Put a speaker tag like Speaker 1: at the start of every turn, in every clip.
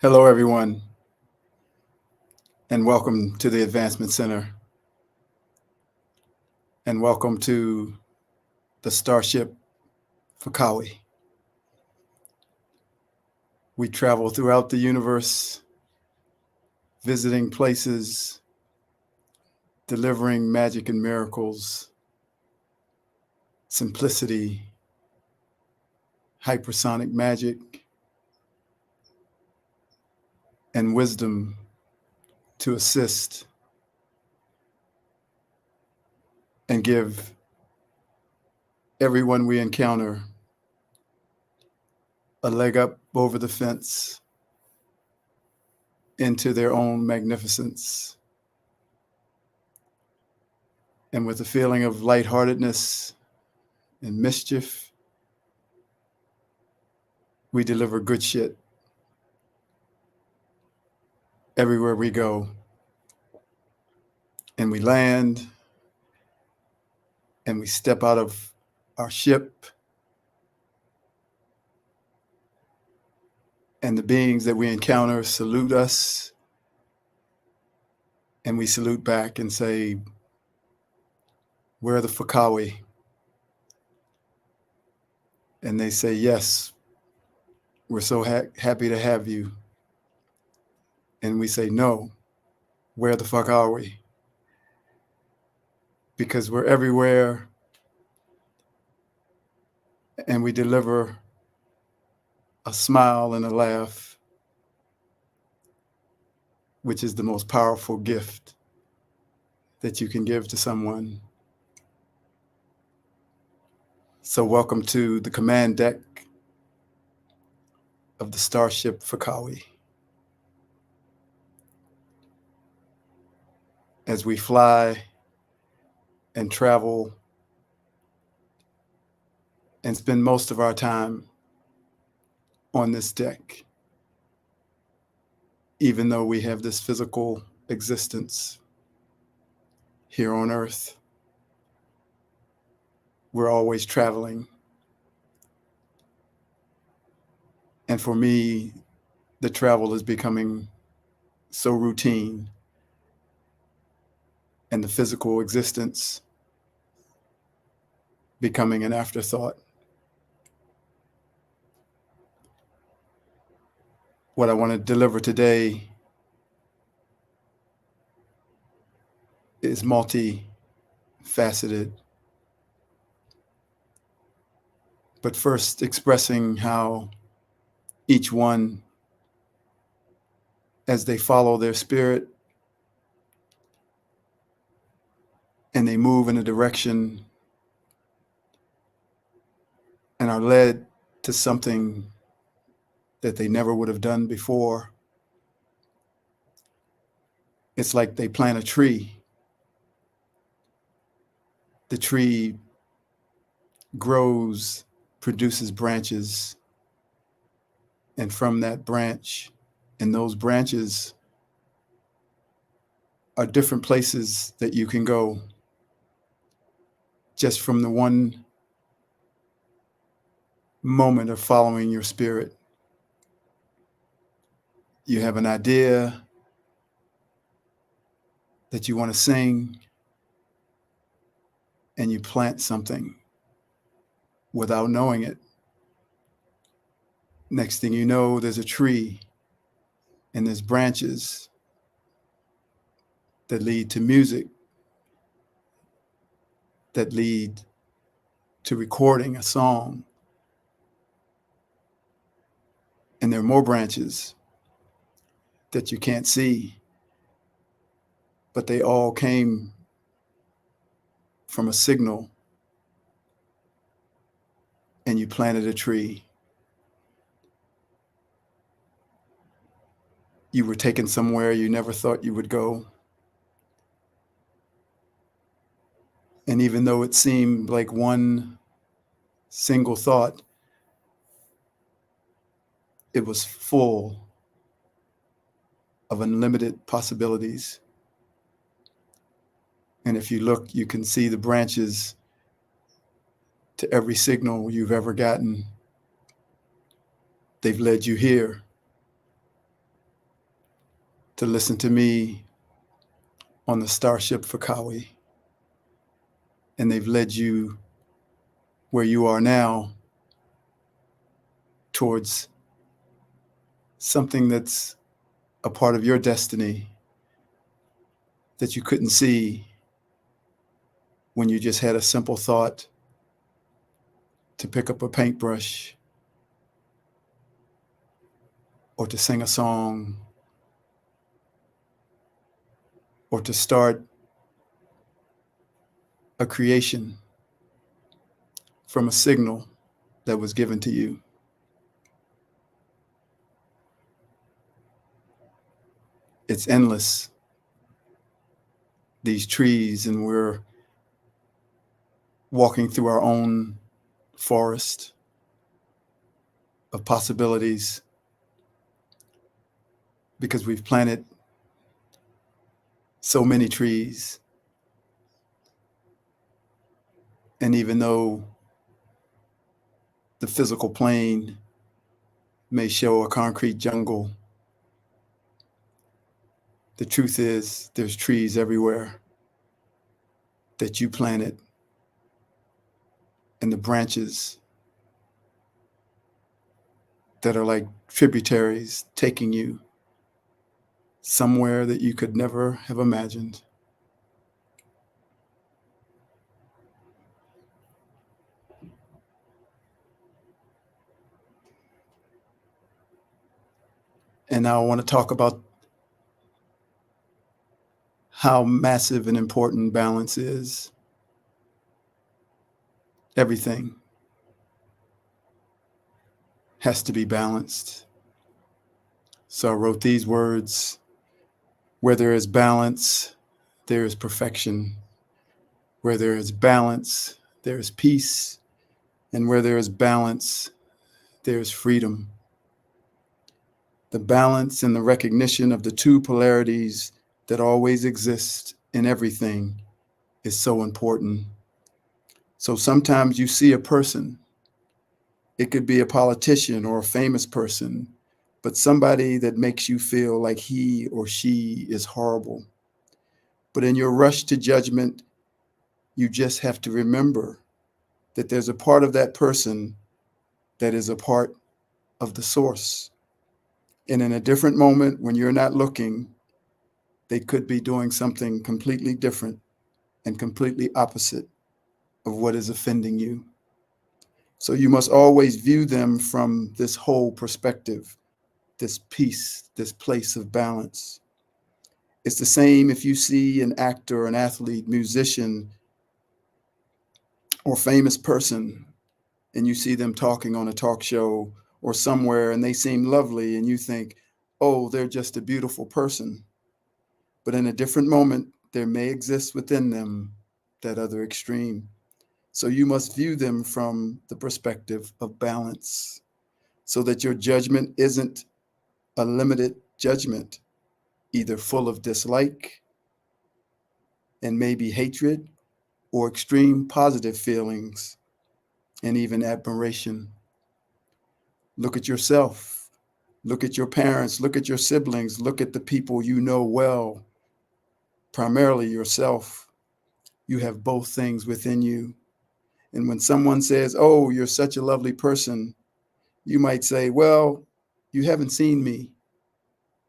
Speaker 1: Hello, everyone, and welcome to the Advancement Center, and welcome to the Starship Fakawi. We travel throughout the universe, visiting places, delivering magic and miracles, simplicity, hypersonic magic, and wisdom to assist and give everyone we encounter a leg up over the fence into their own magnificence. And with a feeling of lightheartedness and mischief, we deliver good shit everywhere we go. And we land and we step out of our ship, and the beings that we encounter salute us, and we salute back and say, "We're the Fakawi." And they say, "Yes, we're so happy to have you." And we say, "No, where the fuck are we?" Because we're everywhere, and we deliver a smile and a laugh, which is the most powerful gift that you can give to someone. So welcome to the command deck of the Starship Fakawi. As we fly and travel and spend most of our time on this deck, even though we have this physical existence here on Earth, we're always traveling. And for me, the travel is becoming so routine, and the physical existence becoming an afterthought. What I want to deliver today is multifaceted, but first expressing how each one, as they follow their spirit and they move in a direction and are led to something that they never would have done before, it's like they plant a tree. The tree grows, produces branches, and from that branch, and those branches are different places that you can go just from the one moment of following your spirit. You have an idea that you want to sing, and you plant something without knowing it. Next thing you know, there's a tree and there's branches that lead to music, that lead to recording a song. And there are more branches that you can't see, but they all came from a signal, and you planted a tree. You were taken somewhere you never thought you would go. And even though it seemed like one single thought, it was full of unlimited possibilities. And if you look, you can see the branches to every signal you've ever gotten. They've led you here. to listen to me on the starship Fakawi, and they've led you where you are now towards something that's a part of your destiny that you couldn't see when you just had a simple thought to pick up a paintbrush or to sing a song or to start a creation from a signal that was given to you. It's endless, these trees, and we're walking through our own forest of possibilities because we've planted so many trees. And even though the physical plane may show a concrete jungle, the truth is there's trees everywhere that you planted, and the branches that are like tributaries taking you somewhere that you could never have imagined. And now I want to talk about how massive and important balance is. Everything has to be balanced. So I wrote these words: where there is balance, there is perfection. Where there is balance, there is peace. And where there is balance, there is freedom. The balance and the recognition of the two polarities that always exist in everything is so important. So sometimes you see a person, it could be a politician or a famous person, but somebody that makes you feel like he or she is horrible. But in your rush to judgment, you just have to remember that there's a part of that person that is a part of the source. And in a different moment, when you're not looking, they could be doing something completely different and completely opposite of what is offending you. So you must always view them from this whole perspective, this peace, this place of balance. It's the same if you see an actor, an athlete, musician, or famous person, and you see them talking on a talk show or somewhere, and they seem lovely, and you think, oh, they're just a beautiful person. But in a different moment, there may exist within them that other extreme. So you must view them from the perspective of balance so that your judgment isn't a limited judgment, either full of dislike and maybe hatred, or extreme positive feelings and even admiration. Look at yourself. Look at your parents. Look at your siblings. Look at the people you know well, primarily yourself. You have both things within you. And when someone says, oh, you're such a lovely person, you might say, well, you haven't seen me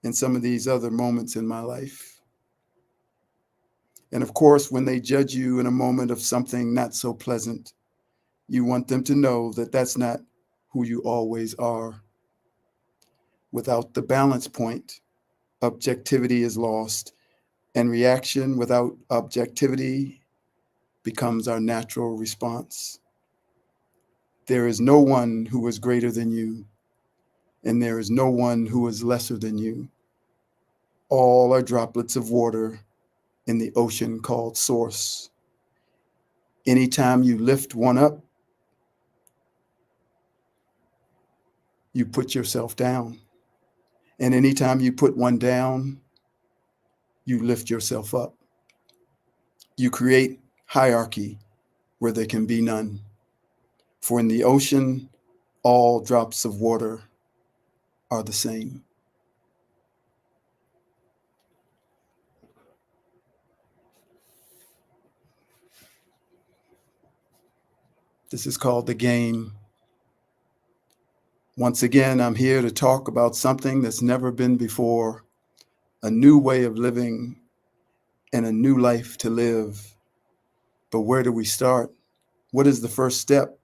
Speaker 1: in some of these other moments in my life. And of course, when they judge you in a moment of something not so pleasant, you want them to know that that's not who you always are. Without the balance point, objectivity is lost, and reaction without objectivity becomes our natural response. There is no one who is greater than you, and there is no one who is lesser than you. All are droplets of water in the ocean called Source. Anytime you lift one up, you put yourself down. And anytime you put one down, you lift yourself up. You create hierarchy where there can be none. For in the ocean, all drops of water are the same. This is called The Game. Once again, I'm here to talk about something that's never been before, a new way of living and a new life to live. But where do we start? What is the first step?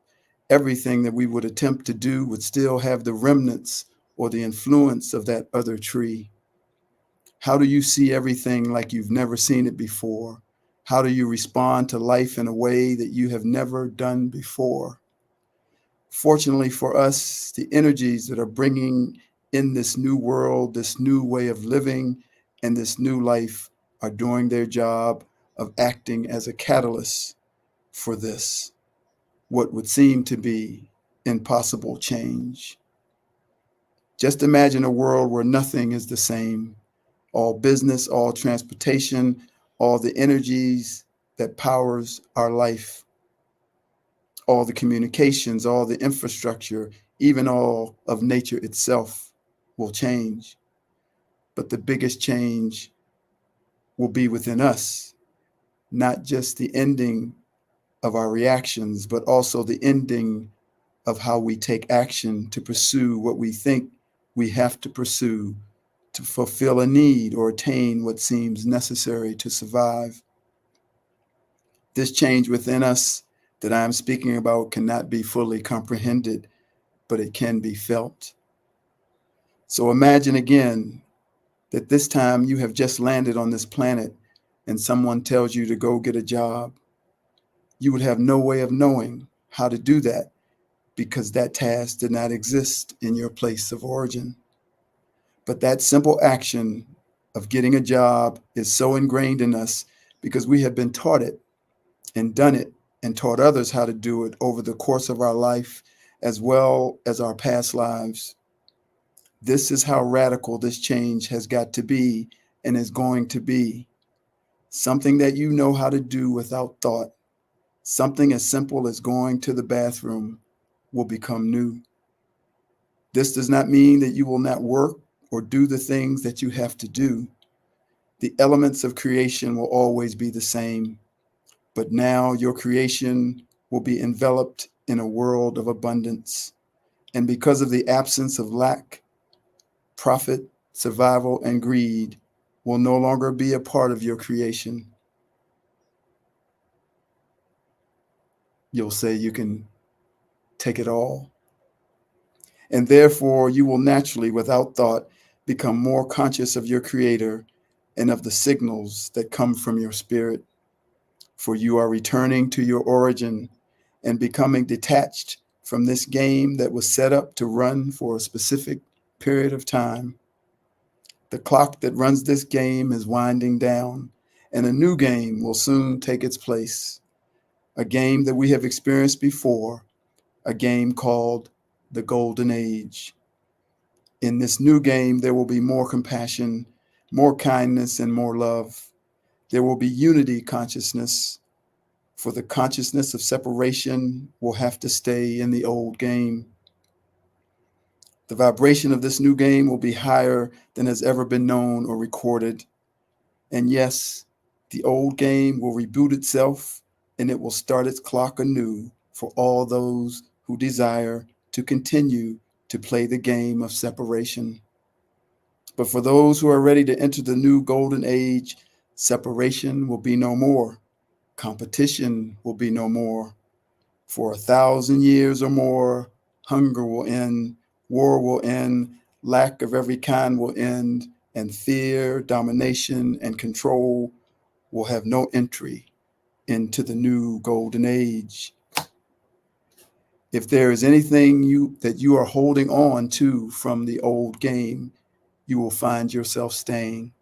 Speaker 1: Everything that we would attempt to do would still have the remnants or the influence of that other tree. How do you see everything like you've never seen it before? How do you respond to life in a way that you have never done before? Fortunately for us, the energies that are bringing in this new world, this new way of living, and this new life are doing their job of acting as a catalyst for this, what would seem to be impossible change. Just imagine a world where nothing is the same. All business, all transportation, all the energies that powers our life, all the communications, all the infrastructure, even all of nature itself will change. But the biggest change will be within us, not just the ending of our reactions, but also the ending of how we take action to pursue what we think we have to pursue to fulfill a need or attain what seems necessary to survive. This change within us that I am speaking about cannot be fully comprehended, but it can be felt. So imagine again that this time you have just landed on this planet and someone tells you to go get a job. You would have no way of knowing how to do that because that task did not exist in your place of origin. But that simple action of getting a job is so ingrained in us because we have been taught it and done it and taught others how to do it over the course of our life as well as our past lives. This is how radical this change has got to be and is going to be. Something that you know how to do without thought, something as simple as going to the bathroom will become new. This does not mean that you will not work or do the things that you have to do. The elements of creation will always be the same, but now your creation will be enveloped in a world of abundance. And because of the absence of lack, profit, survival, and greed will no longer be a part of your creation. You'll say you can take it all. And therefore, you will naturally, without thought, become more conscious of your Creator and of the signals that come from your spirit. For you are returning to your origin and becoming detached from this game that was set up to run for a specific period of time. The clock that runs this game is winding down, and a new game will soon take its place. A game that we have experienced before, a game called the Golden Age. In this new game, there will be more compassion, more kindness, and more love. There will be unity consciousness, for the consciousness of separation will have to stay in the old game. The vibration of this new game will be higher than has ever been known or recorded. And yes, the old game will reboot itself and it will start its clock anew for all those who desire to continue to play the game of separation. But for those who are ready to enter the new golden age, separation will be no more. Competition will be no more. For 1,000 years or more, hunger will end, war will end, lack of every kind will end, and fear, domination, and control will have no entry into the new golden age. If there is anything that you are holding on to from the old game, you will find yourself staying.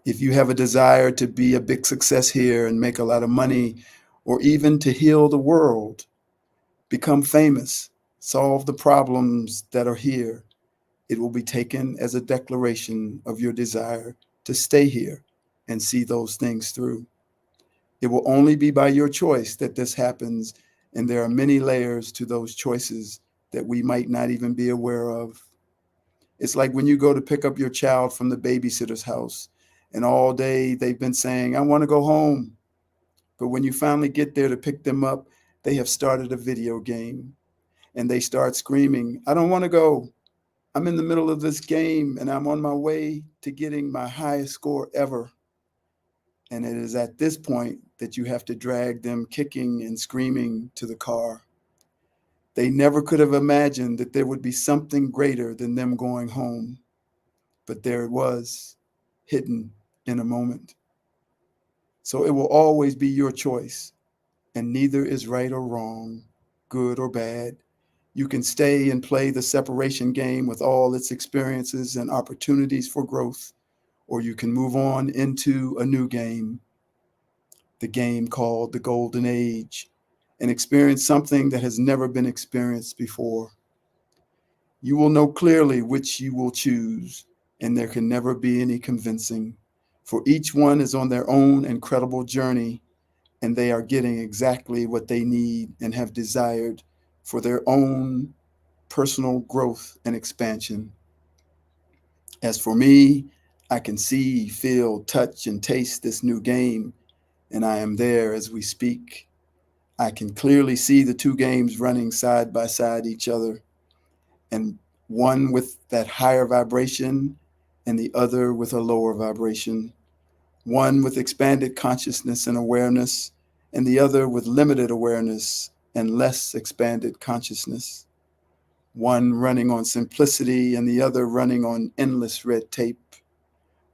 Speaker 1: If you have a desire to be a big success here and make a lot of money, or even to heal the world, become famous, solve the problems that are here, it will be taken as a declaration of your desire to stay here and see those things through. It will only be by your choice that this happens, and there are many layers to those choices that we might not even be aware of. It's like when you go to pick up your child from the babysitter's house, and all day they've been saying, I want to go home. But when you finally get there to pick them up, they have started a video game and they start screaming, I don't want to go. I'm in the middle of this game and I'm on my way to getting my highest score ever. And it is at this point that you have to drag them kicking and screaming to the car. They never could have imagined that there would be something greater than them going home. But there it was, hidden in a moment. So it will always be your choice, and neither is right or wrong, good or bad. You can stay and play the separation game with all its experiences and opportunities for growth, or you can move on into a new game, the game called the Golden Age, and experience something that has never been experienced before. You will know clearly which you will choose, and there can never be any convincing, for each one is on their own incredible journey, and they are getting exactly what they need and have desired for their own personal growth and expansion. As for me, I can see, feel, touch, and taste this new game, and I am there as we speak. I can clearly see the two games running side by side each other, and one with that higher vibration and the other with a lower vibration, one with expanded consciousness and awareness, and the other with limited awareness and less expanded consciousness, one running on simplicity and the other running on endless red tape,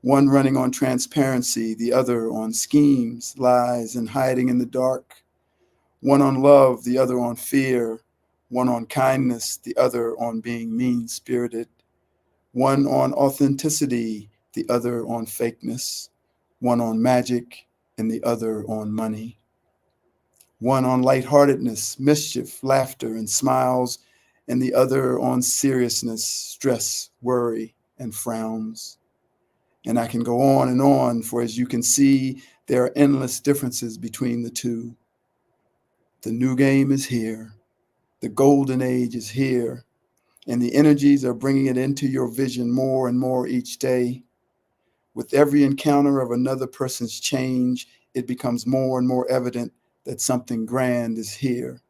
Speaker 1: one running on transparency, the other on schemes, lies, and hiding in the dark, one on love, the other on fear, one on kindness, the other on being mean-spirited, one on authenticity, the other on fakeness, one on magic, and the other on money, one on lightheartedness, mischief, laughter, and smiles, and the other on seriousness, stress, worry, and frowns. And I can go on, for as you can see, there are endless differences between the two. The new game is here. The golden age is here, and the energies are bringing it into your vision more and more each day. With every encounter of another person's change, it becomes more and more evident that something grand is here,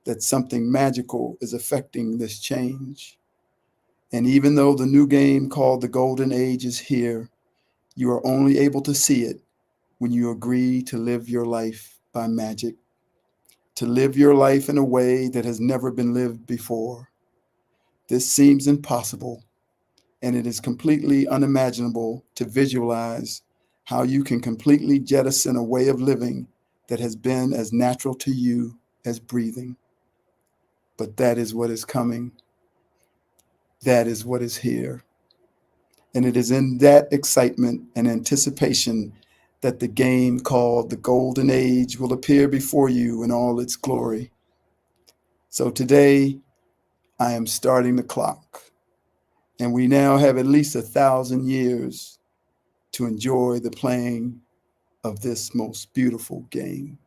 Speaker 1: that something magical is affecting this change. And even though the new game called the Golden Age is here, you are only able to see it when you agree to live your life by magic, to live your life in a way that has never been lived before. This seems impossible, and it is completely unimaginable to visualize how you can completely jettison a way of living that has been as natural to you as breathing. But that is what is coming. That is what is here. And it is in that excitement and anticipation that the game called the Golden Age will appear before you in all its glory. So today, I am starting the clock, and we now have at least 1,000 years to enjoy the playing of this most beautiful game.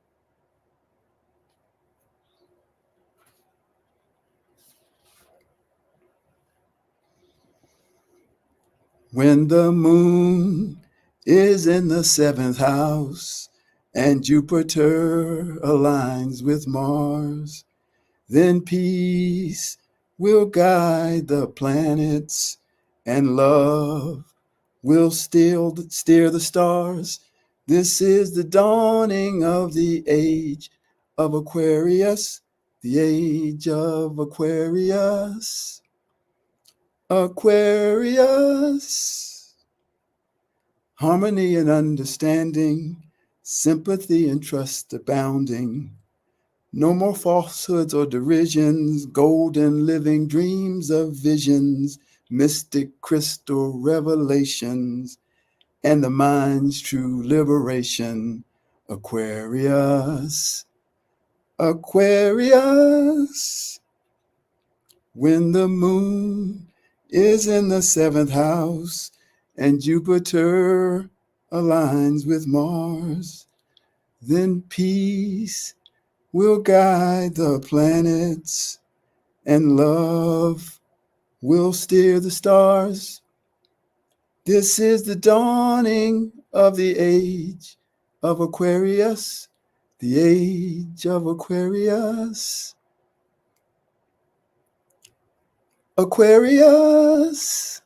Speaker 1: When the moon is in the 7th house and Jupiter aligns with Mars, then peace will guide the planets and love will still steer the stars. This is the dawning of the age of Aquarius, the age of Aquarius. Aquarius. Harmony and understanding, sympathy and trust abounding. No more falsehoods or derisions, golden living dreams of visions, mystic crystal revelations, and the mind's true liberation. Aquarius, Aquarius. When the moon is in the 7th house and Jupiter aligns with Mars, then peace will guide the planets and love will steer the stars. This is the dawning of the age of Aquarius, the age of Aquarius. Aquarius.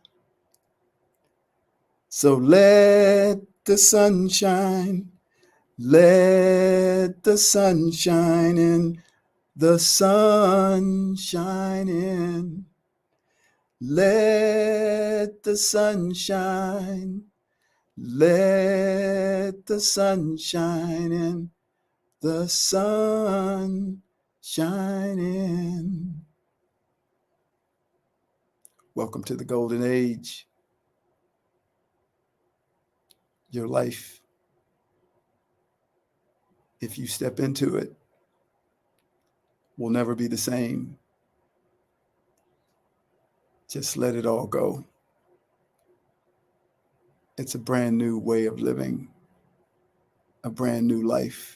Speaker 1: So let the sun shine. Let the sun shine in. The sun shine in. Let the sun shine. Let the sun shine in. The sun shine in. Welcome to the golden age. Your life, if you step into it, will never be the same. Just let it all go. It's a brand new way of living, a brand new life,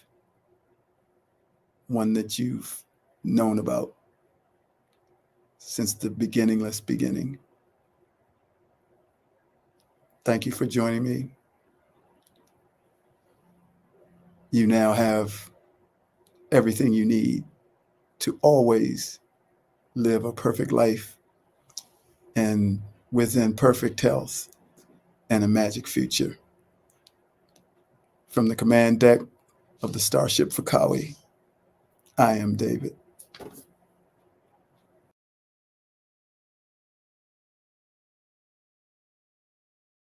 Speaker 1: one that you've known about since the beginningless beginning. Thank you for joining me. You now have everything you need to always live a perfect life and within perfect health and a magic future. From the command deck of the Starship Fakawi, I am David.